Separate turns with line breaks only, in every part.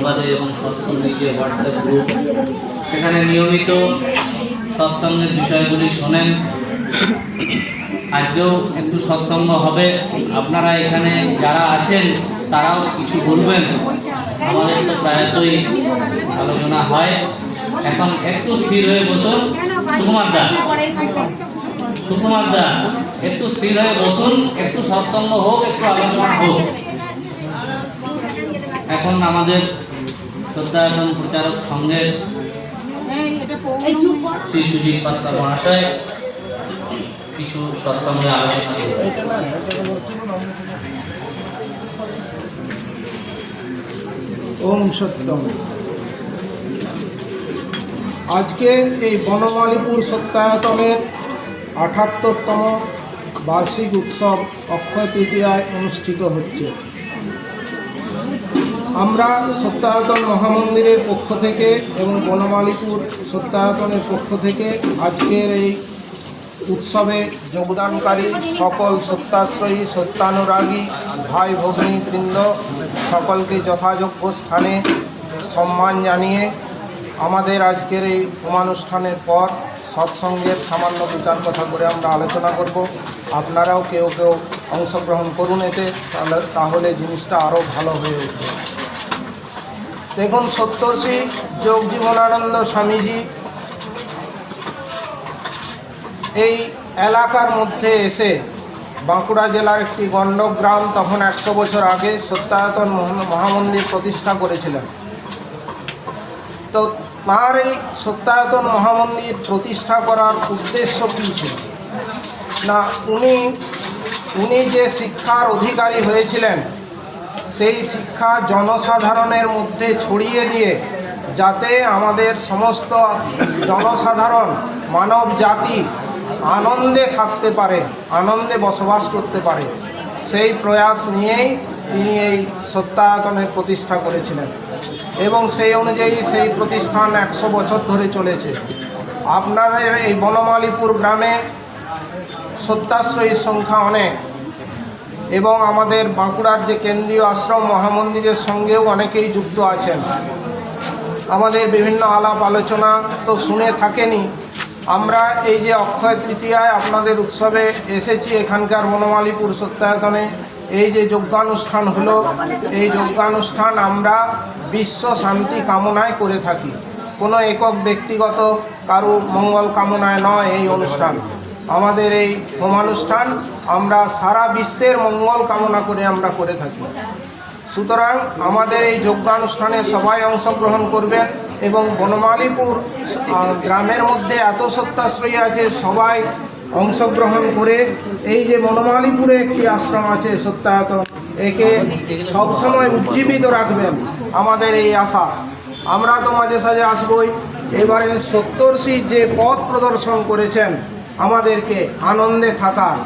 সংবাদে এবং সৎসঙ্গে যে হোয়াটসঅ্যাপ গ্রুপ, সেখানে নিয়মিত সৎসঙ্গের বিষয়গুলি শোনেন। আজকেও একটু সৎসঙ্গ হবে। আপনারা এখানে যারা আছেন তারাও কিছু বলবেন। আমাদের তো প্রায়শই আলোচনা হয়। এখন একটু স্থির হয়ে বসুন। সুকুমার দা একটু স্থির হয়ে বসুন, একটু সৎসঙ্গ হোক, একটু আলোচনা হোক। এখন আমাদের সত্যায়তন প্রচারক সংঘের শ্রী সুজিত পাত্র মহাশয় কিছু সৎসঙ্গে আলোচনা করবেন।
ওম সত্যম। আজকে এই বনমালীপুর সত্যায়তনের ৭৮তম বার্ষিক উৎসব অক্ষয় তৃতীয়ায় অনুষ্ঠিত হচ্ছে। আমরা সত্যায়তন মহামন্দিরের পক্ষ থেকে এবং বনমালীপুর সত্যায়তনের পক্ষ থেকে আজকের এই উৎসবে যোগদানকারী সকল সত্যাশ্রয়ী সত্যানুরাগী ভাই ভগ্নীবৃন্দ সকলকে যথাযোগ্য স্থানে সম্মান জানিয়ে আমাদের আজকের এই হোমানুষ্ঠানের পর সৎসঙ্গের সামান্য বিচার কথা করে আমরা আলোচনা করব। আপনারাও কেউ কেউ অংশগ্রহণ করুন এতে, তাহলে জিনিসটা আরও ভালো হয়ে উঠবে। দেখুন, সপ্তর্ষি যোগ জীবনানন্দ স্বামীজি এই এলাকার মধ্যে এসে, বাঁকুড়া জেলার একটি গণ্ডক গ্রাম, তখন ১০০ বছর আগে সত্যায়তন মহামন্দির প্রতিষ্ঠা করেছিলেন। তো তাঁর এই সত্যায়তন মহামন্দির প্রতিষ্ঠা করার উদ্দেশ্য কী ছিল না, উনি যে শিক্ষার অধিকারী হয়েছিলেন সেই শিক্ষা জনসাধারণের মধ্যে ছড়িয়ে দিয়ে যাতে আমাদের সমস্ত জনসাধারণ মানব জাতি আনন্দে থাকতে পারে, আনন্দে বসবাস করতে পারে, সেই প্রয়াস নিয়েই তিনি এই সত্যায়তনের প্রতিষ্ঠা করেছিলেন এবং সেই অনুযায়ী সেই প্রতিষ্ঠান ১০০ বছর ধরে চলেছে। আপনাদের এই বনমালীপুর গ্রামে সত্যাশ্রয়ীর সংখ্যা অনেক এবং আমাদের বাঁকুড়ার যে কেন্দ্রীয় আশ্রম মহামন্দিরের সঙ্গেও অনেকেই যুক্ত আছেন। আমাদের বিভিন্ন আলাপ আলোচনা তো শুনে থাকেনি। আমরা এই যে অক্ষয় তৃতীয়ায় আপনাদের উৎসবে এসেছি, এখানকার বনমালীপুর সত্যায়তনে এই যে যজ্ঞানুষ্ঠান হলো, এই যজ্ঞানুষ্ঠান আমরা বিশ্ব শান্তি কামনায় করে থাকি। কোনো একক ব্যক্তিগত কারো মঙ্গল কামনায় নয় এই অনুষ্ঠান। আমাদের এই হোমানুষ্ঠান আমরা সারা বিশ্বের মঙ্গল কামনা করে আমরা করে থাকি। সুতরাং আমাদের এই যজ্ঞানুষ্ঠানে সবাই অংশগ্রহণ করবেন এবং বনমালীপুর গ্রামের মধ্যে এত সত্যাশ্রয়ী আছে, সবাই অংশগ্রহণ করে এই যে বনমালীপুরে একটি আশ্রম আছে সত্যায়তন, একে সবসময় উজ্জীবিত রাখবেন, আমাদের এই আশা। আমরা তো মাঝে সাঝে আসবই। এবারে সপ্তর্ষি যে পথ প্রদর্শন করেছেন আমাদেরকে আনন্দে থাকার,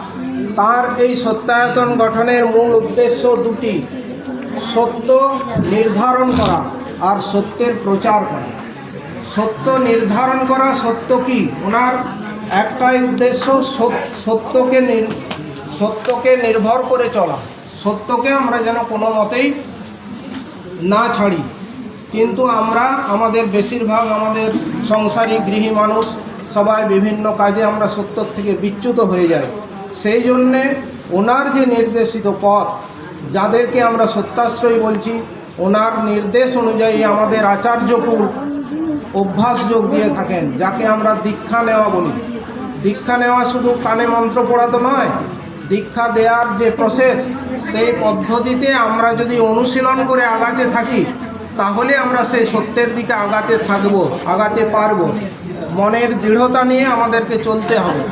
তার এই সত্যায়তন গঠনের মূল উদ্দেশ্য দুটি: সত্য নির্ধারণ করা আর সত্যের প্রচার করা। সত্য নির্ধারণ করা, সত্য কি, ওনার একটাই উদ্দেশ্য, সত্যকে নির্ভর করে চলা, সত্যকে আমরা যেন কোনো মতেই না ছাড়ি। কিন্তু আমরা আমাদের বেশিরভাগ আমাদের সংসারী গৃহী মানুষ সবাই বিভিন্ন কাজে আমরা সত্য থেকে বিচ্যুত হয়ে যাই। সেই জন্যে ওনার যে নির্দেশিত পথ, যাদেরকে আমরা সত্যাশ্রয়ী বলছি, ওনার নির্দেশ অনুযায়ী আমাদের আচার্যকুল অভ্যাস যোগ দিয়ে থাকেন, যাকে আমরা দীক্ষা নেওয়া বলি। দীক্ষা নেওয়া শুধু কানে মন্ত্র পড়া তো নয়, দীক্ষা দেওয়ার যে প্রসেস, সেই পদ্ধতিতে আমরা যদি অনুশীলন করে আগাতে থাকি তাহলে আমরা সেই সত্যের দিকে আগাতে পারব। মনের দৃঢ়তা নিয়ে আমাদেরকে চলতে হবে।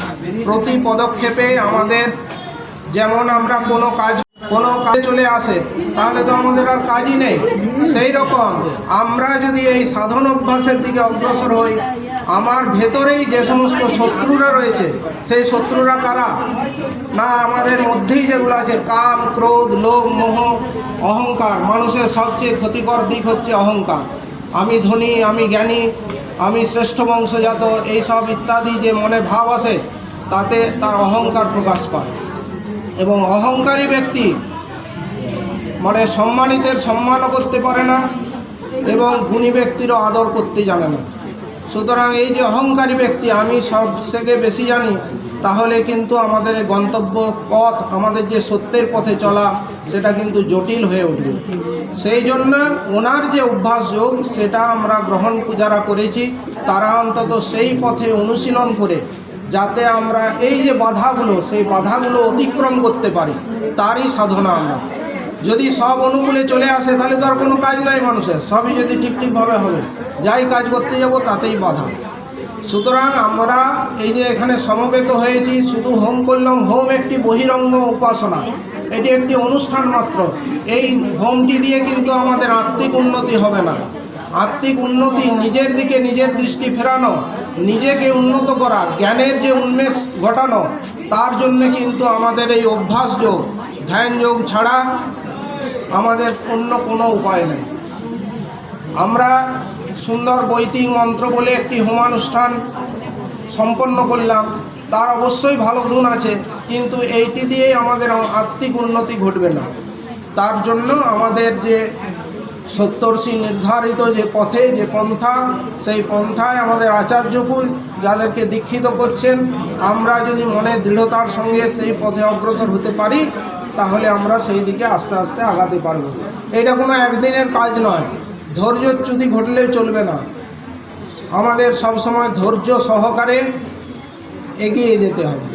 প্রতি পদক্ষেপে আমাদের, যেমন আমরা কোনো কাজে চলে আসে তাহলে তো আমাদের আর কাজই নেই, সেই রকম আমরা যদি এই সাধন অভ্যাসের দিকে অগ্রসর হই, আমার ভেতরেই যে সমস্ত শত্রুরা রয়েছে, সেই শত্রুরা কারা না, আমাদের মধ্যেই যেগুলো আছে, কাম, ক্রোধ, লোভ, মোহ, অহংকার। মানুষের সবচেয়ে ক্ষতিকর দিক হচ্ছে অহংকার। আমি ধনী, আমি জ্ঞানী, আমি শ্রেষ্ঠ বংশজাত, এইসব ইত্যাদি যে মনে ভাব আসে, তাতে তার অহংকার প্রকাশ পায়। এবং অহংকারী ব্যক্তি মানে সম্মানিতের সম্মানও করতে পারে না এবং গুণী ব্যক্তিরও আদর করতে জানে না। সুতরাং এই যে অহংকারী ব্যক্তি আমি সব থেকে বেশি জানি, তাহলে কিন্তু আমাদের এই গন্তব্য পথ, আমাদের যে সত্যের পথে চলা, সেটা কিন্তু জটিল হয়ে উঠবে। সেই জন্য ওনার যে অভ্যাস যোগ, সেটা আমরা গ্রহণ যারা করেছি তারা অন্তত সেই পথে অনুশীলন করে যাতে আমরা এই যে বাধাগুলো, সেই বাধাগুলো অতিক্রম করতে পারি, তারই সাধনা আমরা। যদি সব অনুকূলে চলে আসে তাহলে তো আর কোনো কাজ নাই মানুষের, সবই যদি ঠিকভাবে হবে, যাই কাজ করতে যাব তাতেই বাধা। সুতরাং আমরা এই যে এখানে সমবেত হয়েছি, শুধু হোম করলাম, হোম একটি বহিরঙ্গ উপাসনা, এটি একটি অনুষ্ঠান মাত্র। এই হোমটি দিয়ে কিন্তু আমাদের আত্মিক উন্নতি হবে না। আত্মিক উন্নতি, নিজের দিকে নিজের দৃষ্টি ফেরানো, নিজেকে উন্নত করা, জ্ঞানের যে উন্মেষ ঘটানো, তার জন্য কিন্তু আমাদের এই অভ্যাস যোগ, ধ্যান যোগ ছাড়া আমাদের অন্য কোনো উপায় নেই। আমরা সুন্দর বৈদিক মন্ত্র বলে একটি হোমানুষ্ঠান সম্পন্ন করলাম, তার অবশ্যই ভালো গুণ আছে, কিন্তু এইটি দিয়েই আমাদের আত্মিক উন্নতি ঘটবে না। তার জন্য আমাদের যে সপ্তর্ষি নির্ধারিত যে পথে, যে পন্থা, সেই পন্থায় আমাদের আচার্যকুল যাদেরকে দীক্ষিত করছেন, আমরা যদি মনের দৃঢ়তার সঙ্গে সেই পথে অগ্রসর হতে পারি, তাহলে আমরা সেই দিকে আস্তে আস্তে আগাতে পারব। এটা কোনো একদিনের কাজ নয়, ধৈর্যচ্যুতি ঘটলেও চলবে না। আমাদের সবসময় ধৈর্য সহকারে এগিয়ে যেতে হবে।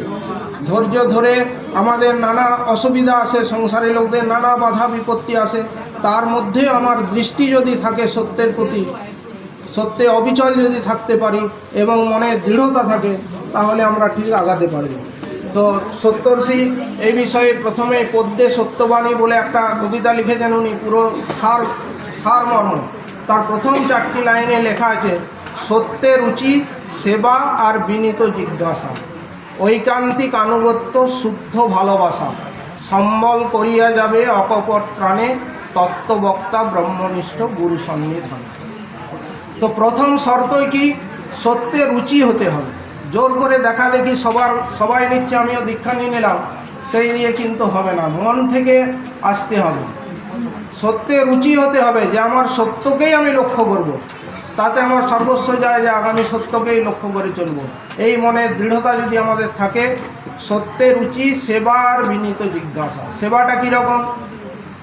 ধৈর্য ধরে আমাদের নানা অসুবিধা আসে, সংসারী লোকদের নানা বাধা বিপত্তি আসে, তার মধ্যে আমার দৃষ্টি যদি থাকে সত্যের প্রতি, সত্যে অবিচল যদি থাকতে পারি এবং মনে দৃঢ়তা থাকে, তাহলে আমরা ঠিক আগাতে পারব। তো সপ্তর্ষি এই বিষয়ে প্রথমে পদ্যে সত্যবাণী বলে একটা কবিতা লিখেছেন উনি, পুরো সারমর্ম। তার প্রথম 4টি লাইনে লেখা আছে, সত্যের রুচি, সেবা আর বিনীত জিজ্ঞাসা, ঐকান্তিক আনুগত্য, শুদ্ধ ভালোবাসা, সম্বল করিয়া যাবে অকপট প্রাণে, তত্ত্ববক্তা ব্রহ্মনিষ্ঠ গুরু সন্নিধান। তো প্রথম শর্তই কি, সত্যের রুচি হতে হবে। জোর করে দেখা দেখি সবাই নিচ্ছে আমিও দীক্ষা নিয়ে নিলাম, সেই দিয়ে কিন্তু হবে না, মন থেকে আসতে হবে। সত্যের রুচি হতে হবে যে আমার সত্যকেই আমি লক্ষ্য করব, তাতে আমার সর্বস্ব যায় যে আগামী সত্যকেই লক্ষ্য করে চলব। এই মনের দৃঢ়তা যদি আমাদের থাকে, সত্যের রুচি, সেবা আর বিনীত জিজ্ঞাসা। সেবাটা কীরকম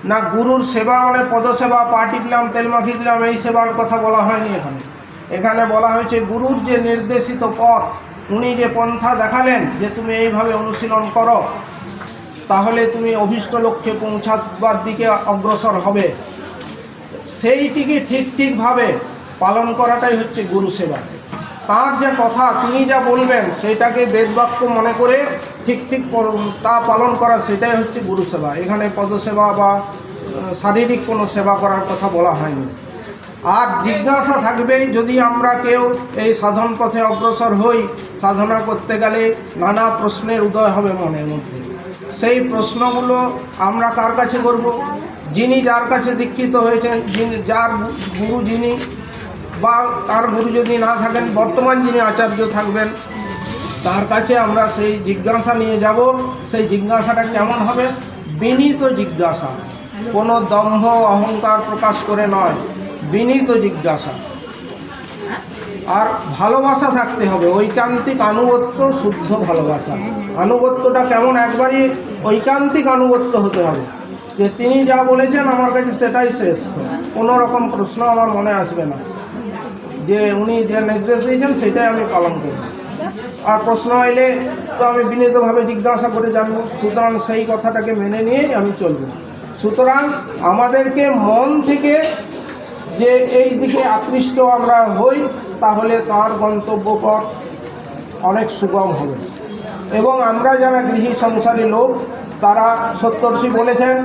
না, গুরুর সেবা মানে পদসেবা, পা টিপলাম, তেল মাখিয়ে দিলাম, এই সেবার কথা বলা হয়নি এখানে। এখানে বলা হয়েছে গুরুর যে নির্দেশিত পথ, উনি যে পন্থা দেখালেন যে তুমি এইভাবে অনুশীলন করো, তাহলে তুমি অভীষ্ট লক্ষ্যে পৌঁছাবার দিকে অগ্রসর হবে, সেইটিকে ঠিকভাবে পালন করাটাই হচ্ছে গুরু সেবা। তার যে কথা, তিনি যা বলবেন সেইটাকে বেদবাক্য মনে করে ঠিক তা পালন করা, সেটাই হচ্ছে গুরু সেবা। এখানে পদসেবা বা শারীরিক কোনো সেবা করার কথা বলা হয়নি। আর জিজ্ঞাসা থাকবেই, যদি আমরা কেউ এই সাধন পথে অগ্রসর হই, সাধনা করতে গেলে নানা প্রশ্নের উদয় হবে মনের মধ্যে। সেই প্রশ্নগুলো আমরা কার কাছে করব? যার কাছে দীক্ষিত হয়েছেন, যার গুরু যিনি, বা তার গুরু যদি না থাকেন, বর্তমান যিনি আচার্য থাকবেন, তার কাছে আমরা সেই জিজ্ঞাসা নিয়ে যাব। সেই জিজ্ঞাসাটা কেমন হবে? বিনীত জিজ্ঞাসা, কোনো দম্ভ অহংকার প্রকাশ করে নয়, বিনীত জিজ্ঞাসা। আর ভালোবাসা থাকতে হবে, ঐকান্তিক আনুগত্য, শুদ্ধ ভালোবাসা। আনুগত্যটা কেমন? একবারই ঐকান্তিক আনুগত্য হতে হবে, যে তিনি যা বলেছেন আমার কাছে সেটাই শ্রেষ্ঠ, কোনো রকম প্রশ্ন আমার মনে আসবে না, যে উনি যে নির্দেশ দিয়েছেন সেটাই আমি পালন করব। আর প্রশ্ন এলে তো আমি বিনীতভাবে জিজ্ঞাসা করে জানবো, সুতরাং সেই কথাটাকে মেনে নিয়েই আমি চলব। সুতরাং আমাদেরকে মন থেকে যে এই দিকে আকৃষ্ট আমরা হই, তাহলে তার গন্তব্য পথ অনেক সুগম হবে। এবং আমরা যারা গৃহী সংসারী লোক, তারা সপ্তর্ষি বলেছেন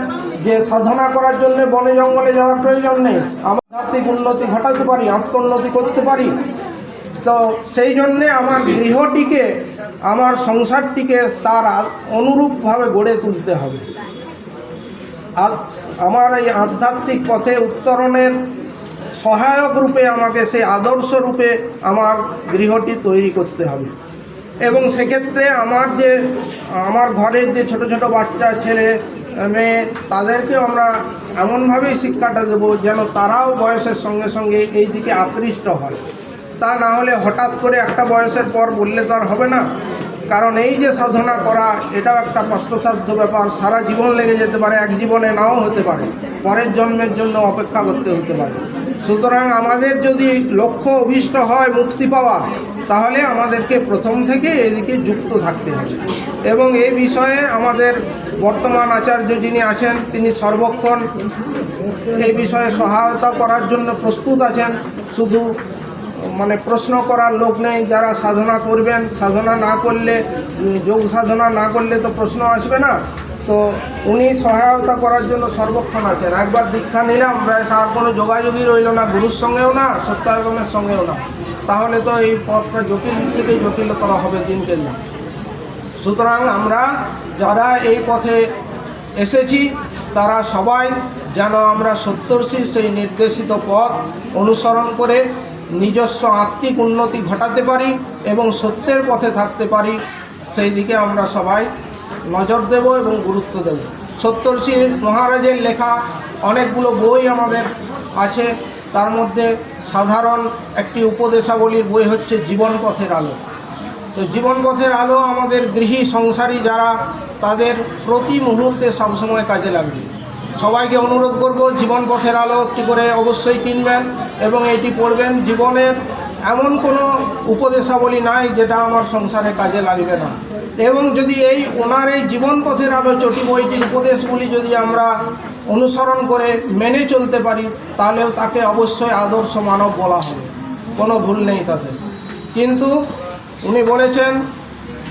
যে সাধনা করার জন্য বনে জঙ্গলে যাওয়ার প্রয়োজন নেই, আমরা আত্মিক উন্নতি ঘটাতে পারি, আত্মোন্নতি করতে পারি। তো সেই জন্যে আমার গৃহটিকে, আমার সংসারটিকে তার অনুরূপভাবে গড়ে তুলতে হবে। আমার এই আধ্যাত্মিক পথে উত্তরণের সহায়ক রূপে আমাকে সেই আদর্শ রূপে আমার গৃহটি তৈরি করতে হবে। এবং সেক্ষেত্রে আমার ঘরের যে ছোট ছোট বাচ্চা ছেলে তাদেরকে আমরা এমনভাবেই শিক্ষাটা দেবো যেন তারাও বয়সের সঙ্গে সঙ্গে এই দিকে আকৃষ্ট হয়। তা না হলে হঠাৎ করে একটা বয়সের পর বললে তো আর হবে না, কারণ এই যে সাধনা করা এটাও একটা কষ্টসাধ্য ব্যাপার, সারা জীবন লেগে যেতে পারে, এক জীবনে নাও হতে পারে, পরের জন্মের জন্য অপেক্ষা করতে হতে পারে। সুতরাং আমাদের যদি লক্ষ্য অভীষ্ট হয় মুক্তি পাওয়া, তাহলে আমাদেরকে প্রথম থেকে এদিকে যুক্ত থাকতে হবে। এবং এই বিষয়ে আমাদের বর্তমান আচার্য যিনি আছেন তিনি সর্বক্ষণ এই বিষয়ে সহায়তা করার জন্য প্রস্তুত আছেন। শুধু প্রশ্ন করার লোক নেই, যারা সাধনা করবেন, সাধনা না করলে, যোগ সাধনা না করলে তো প্রশ্ন আসবে না, তো উনি সহায়তা করার জন্য সর্বক্ষণ আছেন। একবার দীক্ষা নিলাম, ব্যাস আর কোনো যোগাযোগই রইল না, গুরুর সঙ্গেও না, সত্যাগমের সঙ্গেও না, তাহলে তো এই পথটা জটিল থেকে জটিলতর হবে দিনকে দিন। সুতরাং আমরা যারা এই পথে এসেছি তারা সবাই যেন আমরা সপ্তর্ষির সেই নির্দেশিত পথ অনুসরণ করে নিজস্ব আত্মিক উন্নতি ঘটাতে পারি এবং সত্যের পথে থাকতে পারি, সেই দিকে আমরা সবাই নজর দেব এবং গুরুত্ব দেব। সপ্তর্ষি মহারাজের লেখা অনেকগুলো বই আমাদের আছে, তার মধ্যে সাধারণ একটি উপদেশাবলীর বই হচ্ছে জীবন পথের আলো। তো জীবন পথের আলো আমাদের গৃহী সংসারী যারা, তাদের প্রতি মুহূর্তে সবসময় কাজে লাগবে। সবাইকে অনুরোধ করব জীবন পথের আলো একটি করে অবশ্যই কিনবেন এবং এটি পড়বেন। জীবনের এমন কোনো উপদেশাবলী নাই যেটা আমার সংসারে কাজে লাগবে না। এবং যদি ওনার এই জীবন পথের আলো চটি বইটির উপদেশগুলি যদি আমরা অনুসরণ করে মেনে চলতে পারি, তাহলেও তাকে অবশ্যই আদর্শ মানব বলা হবে, কোনো ভুল নেই তাতে। কিন্তু উনি বলেছেন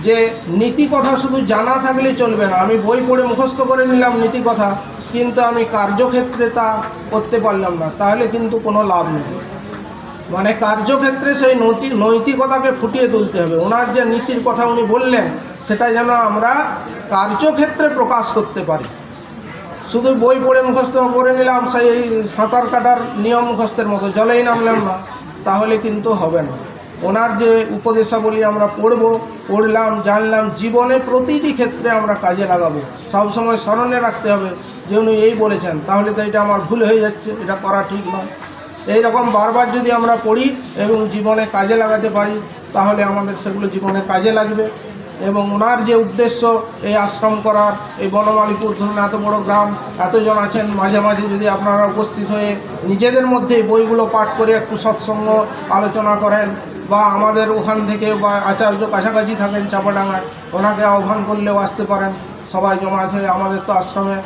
যে নীতি কথা শুধু জানা থাকলে চলবে না। আমি বই পড়ে মুখস্থ করে নিলাম নীতি কথা, কিন্তু আমি কার্যক্ষেত্রে তা করতে পারলাম না, তাহলে কিন্তু কোনো লাভ নেই। কার্যক্ষেত্রে সেই নৈতিকতাকে ফুটিয়ে তুলতে হবে। ওনার যে নীতির কথা উনি বললেন, সেটা যেন আমরা কার্যক্ষেত্রে প্রকাশ করতে পারি। শুধু বই পড়ে মুখস্থ করে নিলাম, সেই সাঁতার কাটার নিয়ম মুখস্থের মতো, জলেই নামলাম না, তাহলে কিন্তু হবে না। ওনার যে উপদেশাবলী আমরা পড়লাম, জানলাম, জীবনে প্রতিটি ক্ষেত্রে আমরা কাজে লাগাবো। সবসময় স্মরণে রাখতে হবে যে উনি এই বলেছেন, তাহলে তো এটা আমার ভুল হয়ে যাচ্ছে, এটা করা ঠিক নয়। এইরকম বারবার যদি আমরা পড়ি এবং জীবনে কাজে লাগাতে পারি, তাহলে আমাদের সেগুলো জীবনে কাজে লাগবে। এবং ওনার যে উদ্দেশ্য এই আশ্রম করার, এই বনমালীপুর ধরুন এত বড় গ্রাম, এতজন আছেন, মাঝে মাঝে যদি আপনারা উপস্থিত হয়ে নিজেদের মধ্যে বইগুলো পাঠ করে একটু সৎসঙ্গ আলোচনা করেন, বা আমাদের ওখান থেকে বা আচার্য কাছাকাছি থাকেন চাপাডাঙ্গায়, ওনাকে আহ্বান করলেও আসতে পারেন। সবাই জমায়েত হয়ে আমাদের তো আশ্রমে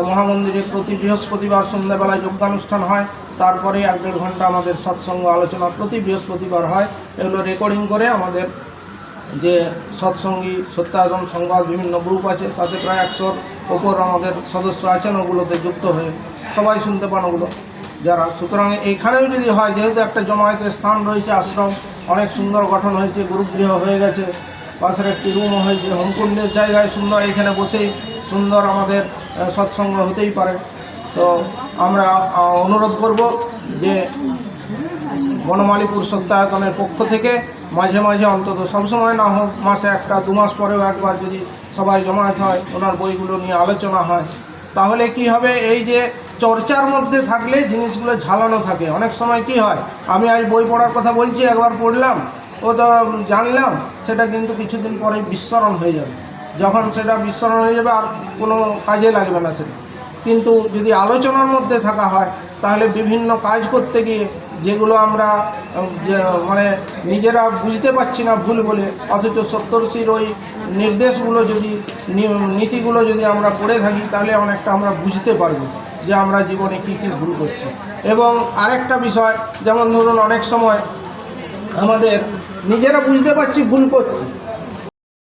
মহামন্দিরে প্রতি বৃহস্পতিবার সন্ধ্যাবেলায় যজ্ঞানুষ্ঠান হয়, তারপরে 1-1.5 ঘন্টা আমাদের সৎসঙ্গ আলোচনা প্রতি বৃহস্পতিবার হয়। এগুলো রেকর্ডিং করে আমাদের যে সৎসঙ্গী সত্যাগম সংবাদ বিভিন্ন গ্রুপ আছে, তাতে প্রায় 100-র ওপর আমাদের সদস্য আছেন, ওগুলোতে যুক্ত হয়ে সবাই শুনতে পান ওগুলো যারা। সুতরাং এইখানেও যদি হয়, যেহেতু একটা জমায়েতের স্থান রয়েছে, আশ্রম অনেক সুন্দর গঠন হয়েছে, গুরুগৃহ হয়ে গেছে, পাশের একটি রুমও হয়েছে, হোমকুণ্ডের জায়গায় সুন্দর, এখানে বসেই সুন্দর আমাদের সৎসঙ্গ হতেই পারে। তো আমরা অনুরোধ করব যে বনমালীপুর সত্যায়তনের পক্ষ থেকে মাঝে মাঝে, অন্তত সবসময় না হোক, মাসে 1-2 মাস পরেও একবার যদি সবাই জমায়েত হয়, ওনার বইগুলো নিয়ে আলোচনা হয়, তাহলে কি হবে, এই যে চর্চার মধ্যে থাকলে জিনিসগুলো ঝালানো থাকে। অনেক সময় কি হয়, আমি আজ বই পড়ার কথা বলছি, একবার পড়লাম, ও তো জানলাম, সেটা কিন্তু কিছুদিন পরে বিস্মরণ হয়ে যাবে। যখন সেটা বিস্মরণ হয়ে যাবে, আর কোনো কাজে লাগবে না সেটা। কিন্তু যদি আলোচনার মধ্যে থাকা হয়, তাহলে বিভিন্ন কাজ করতে গিয়ে যেগুলো আমরা নিজেরা বুঝতে পারছি না ভুল বলে, অথচ সপ্তর্ষির ওই নির্দেশগুলো যদি, নীতিগুলো যদি আমরা পড়ে থাকি, তাহলে অনেকটা আমরা বুঝতে পারবো যে আমরা জীবনে কী কী ভুল করছি। এবং আরেকটা বিষয়, যেমন ধরুন অনেক সময় আমাদের নিজেরা বুঝতে পারছি ভুল করছি,